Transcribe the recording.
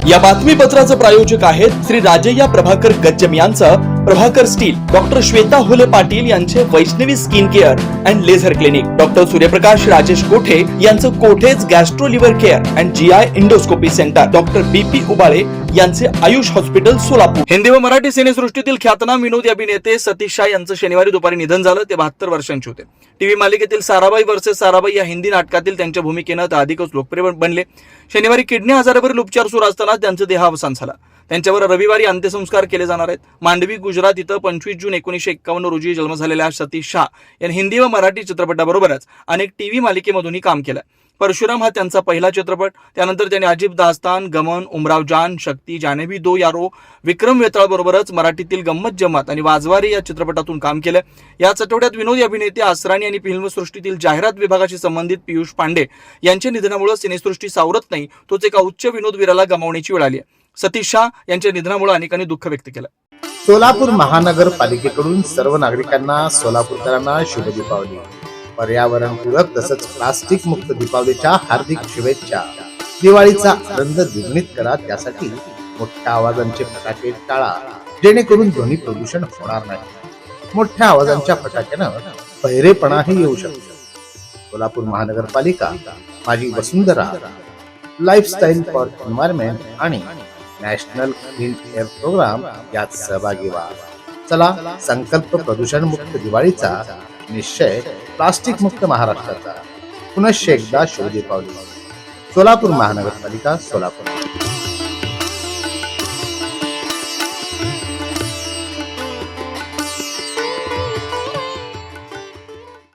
या बातमीपत्राचं प्रायोजक आहेत श्री राजय्या प्रभाकर गज्जम यांचं प्रभाकर स्टील, डॉक्टर श्वेता हुले पाटील यांचे Vaishnavi skin care and laser clinic, doctor Suryaprakash Rajesh Kothe यांचं Kothe's gastro liver care and GI endoscopy centre, doctor BP Ubale यांचे आयुष हॉस्पिटल सोलापूर. हिंदी व मराठी सिनेसृष्टीतील ख्यातनाम विनोदी अभिनेते सतीश शाह यांचं शनिवारी दुपारी निधन झालं. ते 72 वर्षांचे होते. टीव्ही मालिकेतील साराबाई वर्सेस साराबाई या हिंदी नाटकातील त्यांच्या भूमिकेनं ते अधिकच लोकप्रिय बनले. शनिवारी किडनी आजारावरील उपचार सुरू असताना त्यांचं देहावसान झालं. त्यांच्यावर रविवारी अंत्यसंस्कार केले जाणार आहेत. मांडवी, गुजरात इथं 25 जून 1951 रोजी जन्म झालेल्या सतीश शाह यांनी हिंदी व मराठी चित्रपटाबरोबरच अनेक टीव्ही मालिकेमधूनही काम केलं. परशुराम हा त्यांचा पहिला चित्रपट. त्यानंतर त्यांनी अजीब दास्तान, गमन, उमराव जान, शक्ती, जाने भी दो यारो, विक्रम वेताळ बरोबरच मराठीतील गंमत जम्मत आणि वाजवारी या चित्रपटातून काम केलं. याच आठवड्यात विनोदी अभिनेते आसराणी आणि फिल्मसृष्टीतील जाहिरात विभागाशी संबंधित पियुष पांडे यांच्या निधनामुळे सिनेसृष्टी सावरत नाही, तोच एका उच्च विनोदवीराला गमावण्याची वेळ आली आहे. सतीश शाह यांच्या निधनामुळे अनेकांनी दुःख व्यक्त केलं. सोलापूर महानगरपालिकेकडून सर्व नागरिकांना, सोलापूरकरांना शुभ दीपावली. पर्यावरणपूरक तसंच प्लास्टिक मुक्त दीपावलीच्या हार्दिक शुभेच्छा. दिवाळीचा आनंद द्विगुणित करा, त्यासाठी मोठ्या आवाजांचे फटाके टाळा, जेणेकरून ध्वनी प्रदूषण होणार नाही. मोठ्या आवाजांच्या फटाक्यानं बहिरेपणाही येऊ शकतो. सोलापूर महानगरपालिका, माझी वसुंधरा, लाईफस्टाईल फॉर एन्व्हायरमेंट आणि नॅशनल क्लीन एअर प्रोग्राम यात सहभागी व्हा. चला, संकल्प प्रदूषण मुक्त दिवाळीचा, निश्चय प्लास्टिक मुक्त महाराष्ट्राचा. पुनश्च एकदा शुभ दीपावली. सोलापूर महानगरपालिका, सोलापूर.